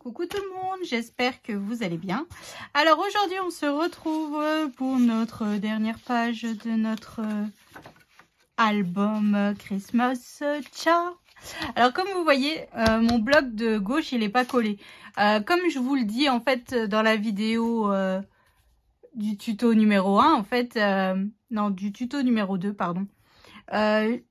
Coucou tout le monde, j'espère que vous allez bien. Alors aujourd'hui on se retrouve pour notre dernière page de notre album Christmas Ciao. Alors comme vous voyez, mon bloc de gauche il n'est pas collé. Comme je vous le dis en fait dans la vidéo du tuto numéro 1, en fait, non du tuto numéro 2 pardon, je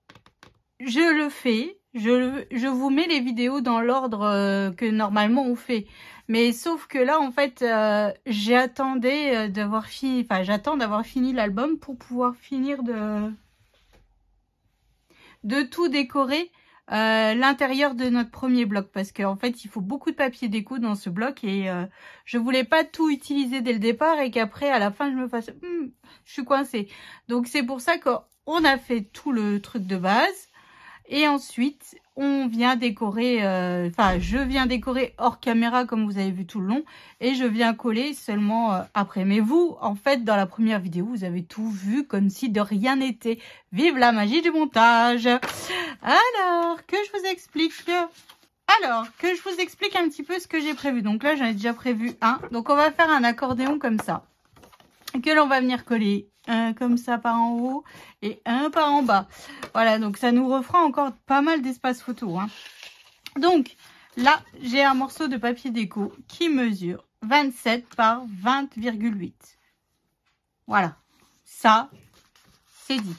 le fais. Je vous mets les vidéos dans l'ordre que normalement on fait. Mais sauf que là, en fait, j'attends d'avoir fini l'album pour pouvoir finir de tout décorer l'intérieur de notre premier bloc. Parce qu'en fait, il faut beaucoup de papier déco dans ce bloc. Et je voulais pas tout utiliser dès le départ et qu'après, à la fin, je me fasse... je suis coincée. Donc, c'est pour ça qu'on a fait tout le truc de base. Et ensuite, on vient décorer, je viens décorer hors caméra comme vous avez vu tout le long. Et je viens coller seulement après. Mais vous, en fait, dans la première vidéo, vous avez tout vu comme si de rien n'était. Vive la magie du montage! Alors, que je vous explique un petit peu ce que j'ai prévu. Donc là, j'en ai déjà prévu un. Donc on va faire un accordéon comme ça. Que l'on va venir coller un comme ça par en haut et un par en bas. Voilà, donc ça nous refera encore pas mal d'espace photo. Hein. Donc là, j'ai un morceau de papier déco qui mesure 27 par 20,8. Voilà, ça, c'est dit.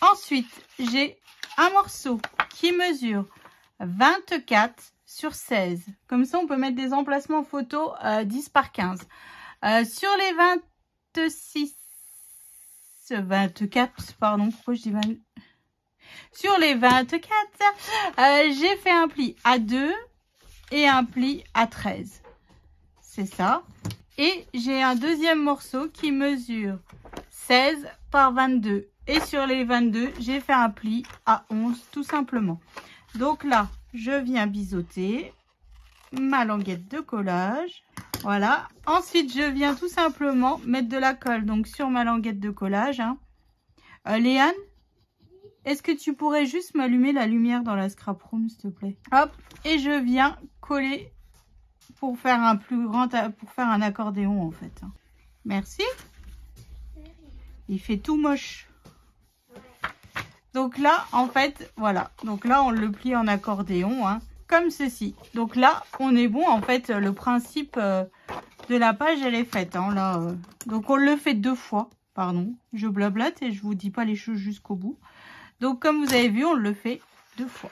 Ensuite, j'ai un morceau qui mesure 24 sur 16. Comme ça, on peut mettre des emplacements photos 10 par 15. Sur les 24, pardon, pourquoi je dis 20... Sur les 24, j'ai fait un pli à 2 et un pli à 13. C'est ça. Et j'ai un deuxième morceau qui mesure 16 par 22. Et sur les 22, j'ai fait un pli à 11, tout simplement. Donc là, je viens biseauter ma languette de collage. Voilà. Ensuite, je viens tout simplement mettre de la colle donc sur ma languette de collage. Hein. Léane, est-ce que tu pourrais juste m'allumer la lumière dans la scrap room, s'il te plaît? Hop. Et je viens coller pour faire un accordéon, en fait. Merci. Il fait tout moche. Donc là, en fait, voilà. Donc là, on le plie en accordéon, hein. Comme ceci. Donc là, on est bon. En fait, le principe de la page, elle est faite. Hein, là, donc, on le fait 2 fois. Pardon, je blablate et je vous dis pas les choses jusqu'au bout. Donc, comme vous avez vu, on le fait 2 fois.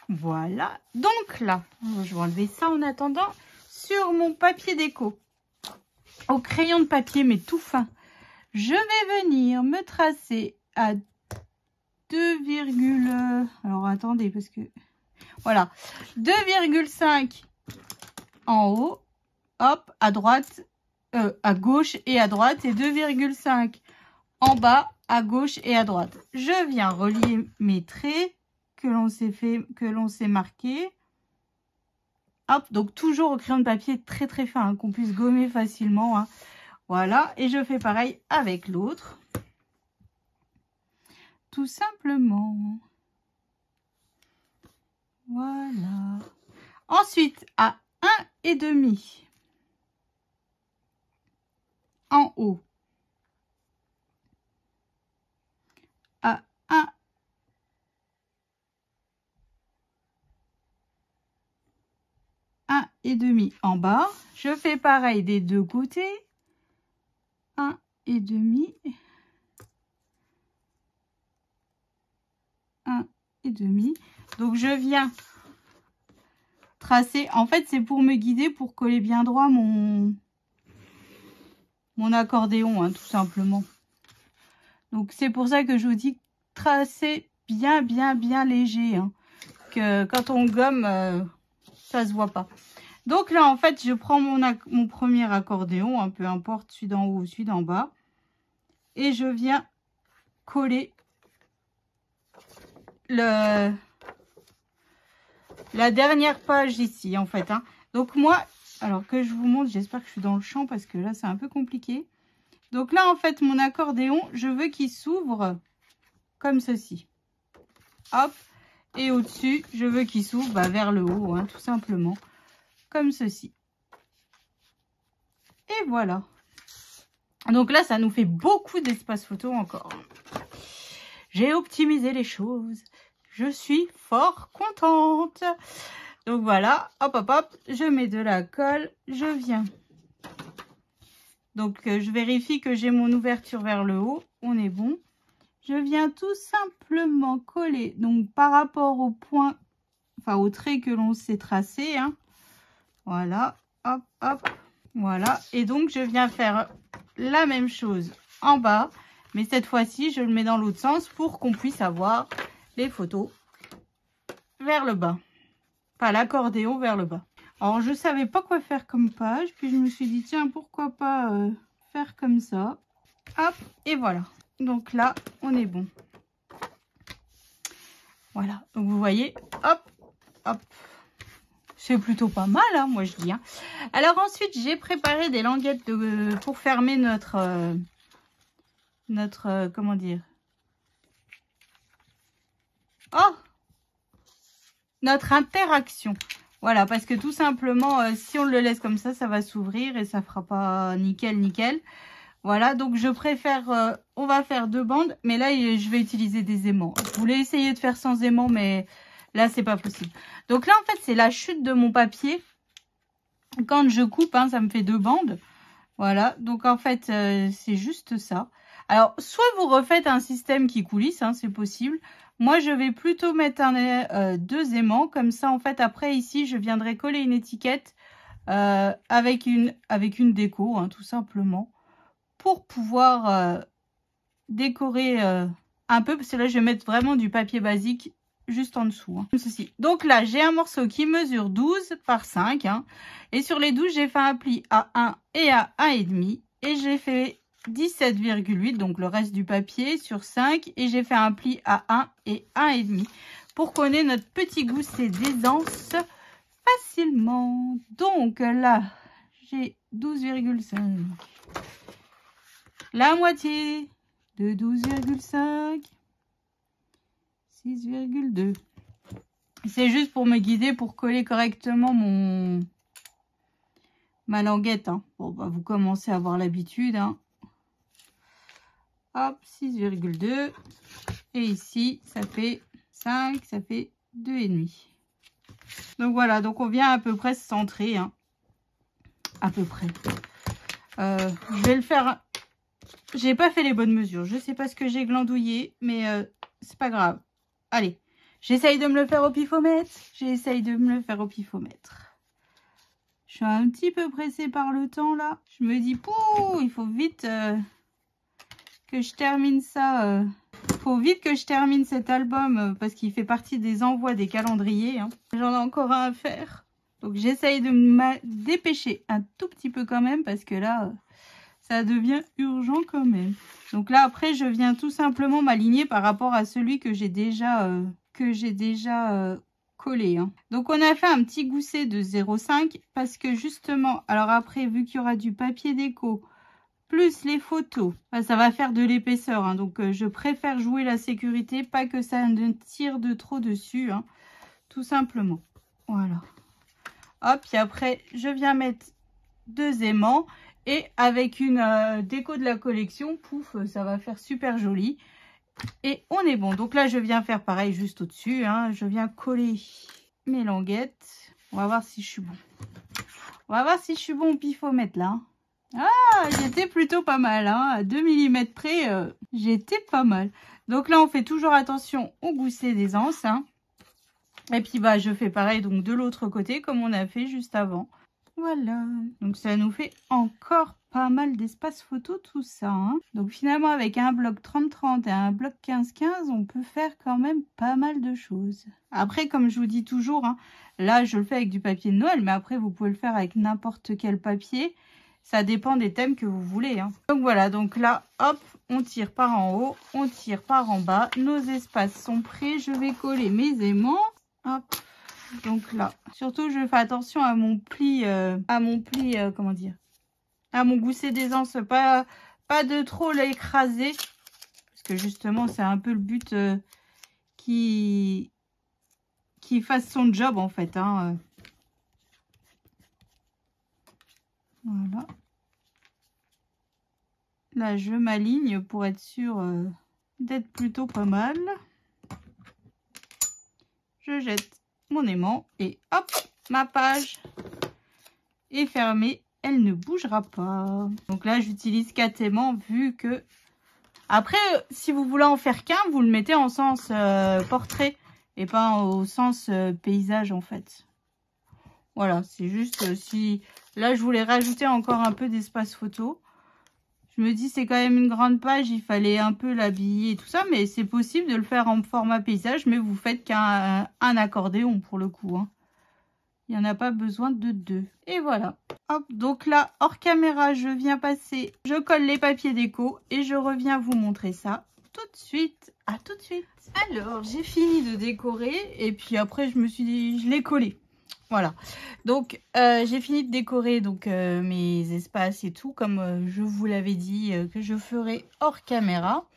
Voilà. Donc là, je vais enlever ça en attendant. Sur mon papier déco, au crayon de papier, mais tout fin, je vais venir me tracer à 2, alors attendez parce que voilà 2,5 en haut, hop, à droite, à gauche et à droite, et 2,5 en bas, à gauche et à droite. Je viens relier mes traits que l'on s'est marqué. Hop, donc toujours au crayon de papier très très fin, hein, qu'on puisse gommer facilement. Hein. Voilà, et je fais pareil avec l'autre. Tout simplement. Voilà. Ensuite, à 1,5 en haut. À 1,5 en bas. Je fais pareil des deux côtés. 1,5. 1,5. Donc je viens tracer. En fait, c'est pour me guider pour coller bien droit mon accordéon, hein, tout simplement. Donc c'est pour ça que je vous dis tracer bien léger, hein, que quand on gomme, ça se voit pas. Donc là, en fait, je prends mon premier accordéon, hein, peu importe celui d'en haut ou celui d'en bas, et je viens coller la dernière page ici, en fait. Hein. Donc moi, alors que je vous montre, j'espère que je suis dans le champ parce que là, c'est un peu compliqué. Donc là, en fait, mon accordéon, je veux qu'il s'ouvre comme ceci. Hop. Et au-dessus, je veux qu'il s'ouvre vers le haut, hein, tout simplement. Comme ceci. Et voilà. Donc là, ça nous fait beaucoup d'espace photo encore. J'ai optimisé les choses. Je suis fort contente. Donc voilà, hop, hop, hop, je mets de la colle, je viens. Donc je vérifie que j'ai mon ouverture vers le haut, on est bon. Je viens tout simplement coller, donc par rapport au point, enfin au trait que l'on s'est tracé. Hein. Voilà, hop, hop, voilà. Et donc je viens faire la même chose en bas, mais cette fois-ci, je le mets dans l'autre sens pour qu'on puisse avoir les photos vers le bas. Enfin, l'accordéon vers le bas. Alors, je savais pas quoi faire comme page, puis je me suis dit, tiens, pourquoi pas faire comme ça. Hop, et voilà. Donc là, on est bon. Voilà, donc vous voyez, hop, hop. C'est plutôt pas mal, hein, moi je dis. Hein. Alors ensuite, j'ai préparé des languettes pour fermer notre comment dire. Oh, notre interaction. Voilà, parce que tout simplement, si on le laisse comme ça va s'ouvrir et ça fera pas nickel, nickel. Voilà, donc je préfère, on va faire 2 bandes, mais là, je vais utiliser des aimants. Je voulais essayer de faire sans aimants, mais là, c'est pas possible. Donc là, en fait, c'est la chute de mon papier. Quand je coupe, hein, ça me fait 2 bandes. Voilà, donc en fait, c'est juste ça. Alors, soit vous refaites un système qui coulisse, hein, c'est possible. Moi, je vais plutôt mettre 2 aimants. Comme ça, en fait, après, ici, je viendrai coller une étiquette avec une déco, hein, tout simplement. Pour pouvoir décorer un peu, parce que là je vais mettre vraiment du papier basique juste en dessous, hein, comme ceci. Donc là j'ai un morceau qui mesure 12 par 5, hein, et sur les 12 j'ai fait un pli à 1 et à 1,5, et j'ai fait 17,8, donc le reste du papier sur 5, et j'ai fait un pli à 1 et 1,5 pour qu'on ait notre petit gousset d'aisance facilement. Donc là j'ai 12,5. La moitié de 12,5, 6,2. C'est juste pour me guider, pour coller correctement ma languette. Hein. Bon, bah, vous commencez à avoir l'habitude. Hein. Hop, 6,2. Et ici, ça fait 5, ça fait 2,5. Donc voilà, donc on vient à peu près se centrer. Hein. À peu près. Je vais le faire... J'ai pas fait les bonnes mesures. Je sais pas ce que j'ai glandouillé, mais c'est pas grave. Allez, j'essaye de me le faire au pifomètre. J'essaye de me le faire au pifomètre. Je suis un petit peu pressée par le temps là. Je me dis, pouh, il faut vite que je termine ça. Faut vite que je termine cet album parce qu'il fait partie des envois des calendriers. Hein. J'en ai encore un à faire. Donc j'essaye de me dépêcher un tout petit peu quand même parce que là... ça devient urgent quand même. Donc là, après, je viens tout simplement m'aligner par rapport à celui que j'ai déjà collé. Hein. Donc, on a fait un petit gousset de 0,5 parce que justement, alors après, vu qu'il y aura du papier déco, plus les photos, ça va faire de l'épaisseur. Hein. Donc, je préfère jouer la sécurité, pas que ça ne tire de trop dessus. Hein. Tout simplement. Voilà. Hop, et après, je viens mettre 2 aimants. Et avec une déco de la collection, pouf, ça va faire super joli. Et on est bon. Donc là, je viens faire pareil juste au-dessus. Hein. Je viens coller mes languettes. On va voir si je suis bon. On va voir si je suis bon au pifomètre là. Ah, j'étais plutôt pas mal. Hein. À 2 mm près, j'étais pas mal. Donc là, on fait toujours attention au gousset d'aisance. Hein. Et puis, bah, je fais pareil donc de l'autre côté comme on a fait juste avant. Voilà, donc ça nous fait encore pas mal d'espace photo tout ça. Hein. Donc finalement avec un bloc 30-30 et un bloc 15-15, on peut faire quand même pas mal de choses. Après, comme je vous dis toujours, hein, là je le fais avec du papier de Noël, mais après vous pouvez le faire avec n'importe quel papier. Ça dépend des thèmes que vous voulez. Hein. Donc voilà, donc là, hop, on tire par en haut, on tire par en bas. Nos espaces sont prêts, je vais coller mes aimants. Hop. Donc là, surtout je fais attention à mon pli, comment dire, à mon gousset d'aisance, pas de trop l'écraser, parce que justement c'est un peu le but qui qu'il fasse son job en fait. Hein. Voilà. Là, je m'aligne pour être sûre d'être plutôt pas mal. Je jette mon aimant et hop, ma page est fermée. Elle ne bougera pas. Donc là, j'utilise 4 aimants vu que... Après, si vous voulez en faire qu'un, vous le mettez en sens portrait et pas au sens paysage en fait. Voilà, c'est juste si... Là, je voulais rajouter encore un peu d'espace photo. Je me dis, c'est quand même une grande page, il fallait un peu l'habiller et tout ça. Mais c'est possible de le faire en format paysage, mais vous faites qu'un accordéon pour le coup. Hein. Il n'y en a pas besoin de 2. Et voilà. Hop, donc là, hors caméra, je viens passer, je colle les papiers déco et je reviens vous montrer ça tout de suite. À tout de suite. Alors, j'ai fini de décorer et puis après, je me suis dit, je l'ai collé. Voilà, donc j'ai fini de décorer donc mes espaces et tout, comme je vous l'avais dit que je ferai hors caméra.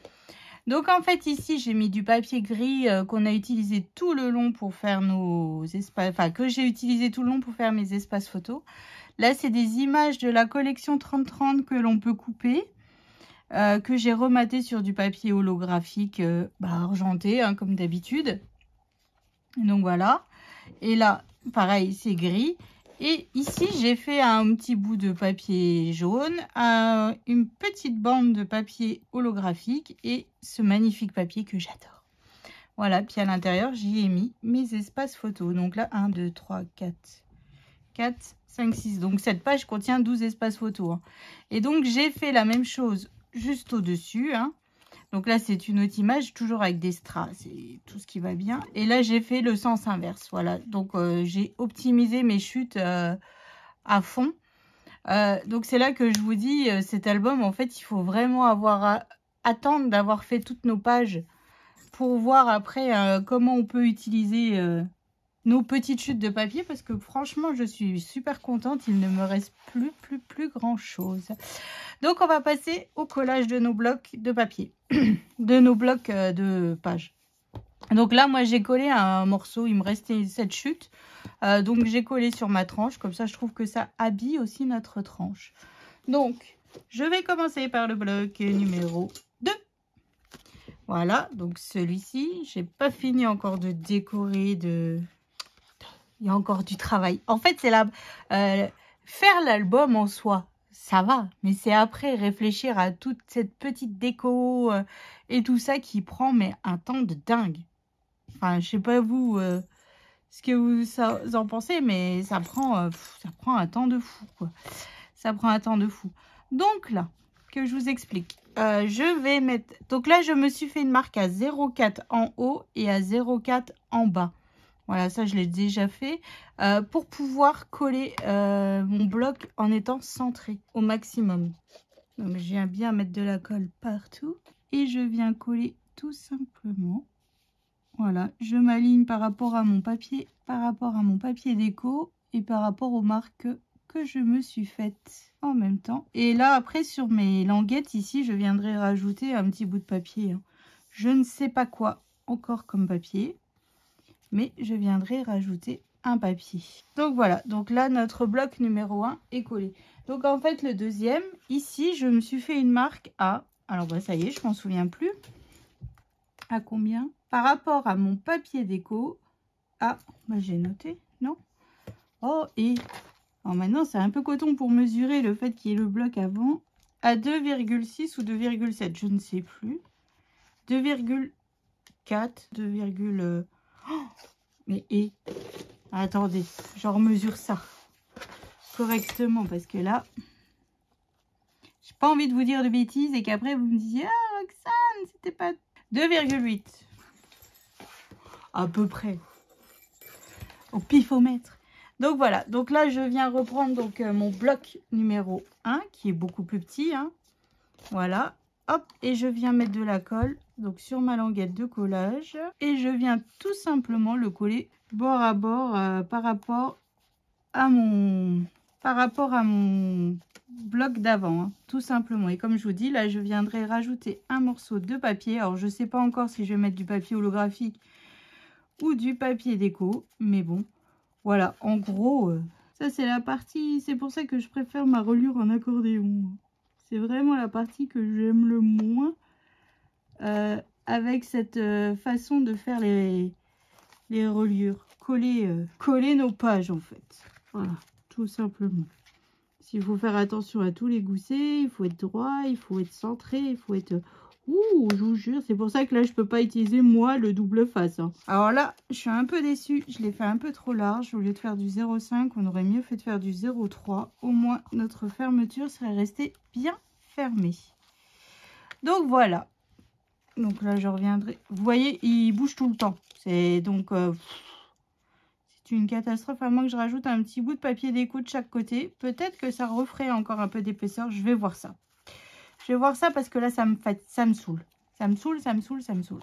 Donc en fait ici j'ai mis du papier gris qu'on a utilisé tout le long pour faire nos espaces, enfin que j'ai utilisé tout le long pour faire mes espaces photos. Là c'est des images de la collection 30-30 que l'on peut couper, que j'ai rematé sur du papier holographique argenté hein, comme d'habitude. Donc voilà, et là pareil, c'est gris. Et ici, j'ai fait un petit bout de papier jaune, une petite bande de papier holographique et ce magnifique papier que j'adore. Voilà, puis à l'intérieur, j'y ai mis mes espaces photos. Donc là, 1, 2, 3, 4, 5, 6. Donc cette page contient 12 espaces photos. Hein. Et donc, j'ai fait la même chose juste au-dessus. Hein. Donc là, c'est une autre image, toujours avec des strass, c'est tout ce qui va bien. Et là, j'ai fait le sens inverse, voilà. Donc, j'ai optimisé mes chutes à fond. Donc, c'est là que je vous dis, cet album, en fait, il faut vraiment attendre d'avoir fait toutes nos pages pour voir après comment on peut utiliser nos petites chutes de papier. Parce que franchement, je suis super contente, il ne me reste plus grand chose. Donc, on va passer au collage de nos blocs de papier, de nos blocs de pages. Donc là, moi, j'ai collé un morceau, il me restait cette chute. Donc, j'ai collé sur ma tranche. Comme ça, je trouve que ça habille aussi notre tranche. Donc, je vais commencer par le bloc numéro 2. Voilà, donc celui-ci, j'ai pas fini encore de décorer, il y a encore du travail. En fait, c'est faire l'album en soi. Ça va, mais c'est après réfléchir à toute cette petite déco et tout ça qui prend un temps de dingue. Enfin, je sais pas vous ce que vous en pensez, mais ça prend un temps de fou, quoi. Ça prend un temps de fou. Donc là, que je vous explique. Je vais mettre... Donc là, je me suis fait une marque à 0,4 en haut et à 0,4 en bas. Voilà, ça je l'ai déjà fait pour pouvoir coller mon bloc en étant centré au maximum. Donc je viens bien mettre de la colle partout et je viens coller tout simplement. Voilà, je m'aligne par rapport à mon papier, déco et par rapport aux marques que je me suis faites en même temps. Et là après sur mes languettes ici, je viendrai rajouter un petit bout de papier. Hein. Je ne sais pas quoi encore comme papier. Mais je viendrai rajouter un papier. Donc voilà, donc là notre bloc numéro 1 est collé. Donc en fait le deuxième, ici je me suis fait une marque à, alors ça y est, je m'en souviens plus. À combien? Par rapport à mon papier déco, j'ai noté, non? Oh, et maintenant c'est un peu coton pour mesurer le fait qu'il y ait le bloc avant. À 2,6 ou 2,7, je ne sais plus. 2,4, 2, oh, mais attendez, je remesure ça correctement parce que là, j'ai pas envie de vous dire de bêtises et qu'après vous me disiez ah Roxane, c'était pas 2,8 à peu près au pifomètre. Donc voilà, donc là je viens reprendre donc mon bloc numéro 1 qui est beaucoup plus petit. Hein. Voilà. Hop, et je viens mettre de la colle donc sur ma languette de collage et je viens tout simplement le coller bord à bord par rapport à mon bloc d'avant, hein, tout simplement. Et comme je vous dis, là je viendrai rajouter un morceau de papier. Alors je sais pas encore si je vais mettre du papier holographique ou du papier déco. Mais bon, voilà, en gros, ça c'est la partie, c'est pour ça que je préfère ma reliure en accordéon. C'est vraiment la partie que j'aime le moins avec cette façon de faire les reliures. Coller nos pages en fait. Voilà, tout simplement. Il faut faire attention à tous les goussets, il faut être droit, il faut être centré, il faut être... Ouh, je vous jure, c'est pour ça que là, je peux pas utiliser, moi, le double face. Hein. Alors là, je suis un peu déçue. Je l'ai fait un peu trop large. Au lieu de faire du 0,5, on aurait mieux fait de faire du 0,3. Au moins, notre fermeture serait restée bien fermée. Donc, voilà. Donc là, je reviendrai. Vous voyez, il bouge tout le temps. C'est donc... c'est une catastrophe, à moins que je rajoute un petit bout de papier déco de chaque côté. Peut-être que ça referait encore un peu d'épaisseur. Je vais voir ça. Je vais voir ça parce que là, ça me saoule. Ça me saoule.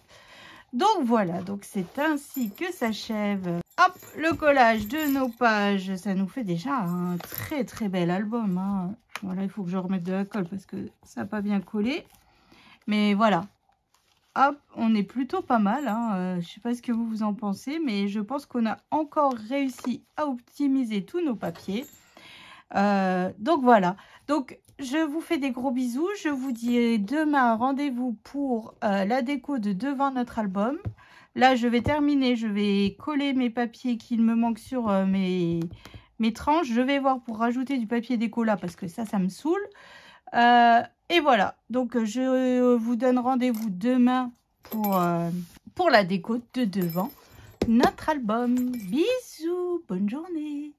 Donc voilà, donc c'est ainsi que s'achève. Hop, le collage de nos pages. Ça nous fait déjà un très bel album. Hein. Voilà, il faut que je remette de la colle parce que ça n'a pas bien collé. Mais voilà. Hop, on est plutôt pas mal. Hein. Je ne sais pas ce que vous en pensez, mais je pense qu'on a encore réussi à optimiser tous nos papiers. Donc voilà. Donc je vous fais des gros bisous. Je vous dis demain rendez-vous pour la déco de devant notre album. Là, je vais terminer. Je vais coller mes papiers qu'il me manque sur mes tranches. Je vais voir pour rajouter du papier déco là parce que ça me saoule. Et voilà. Donc, je vous donne rendez-vous demain pour la déco de devant notre album. Bisous. Bonne journée.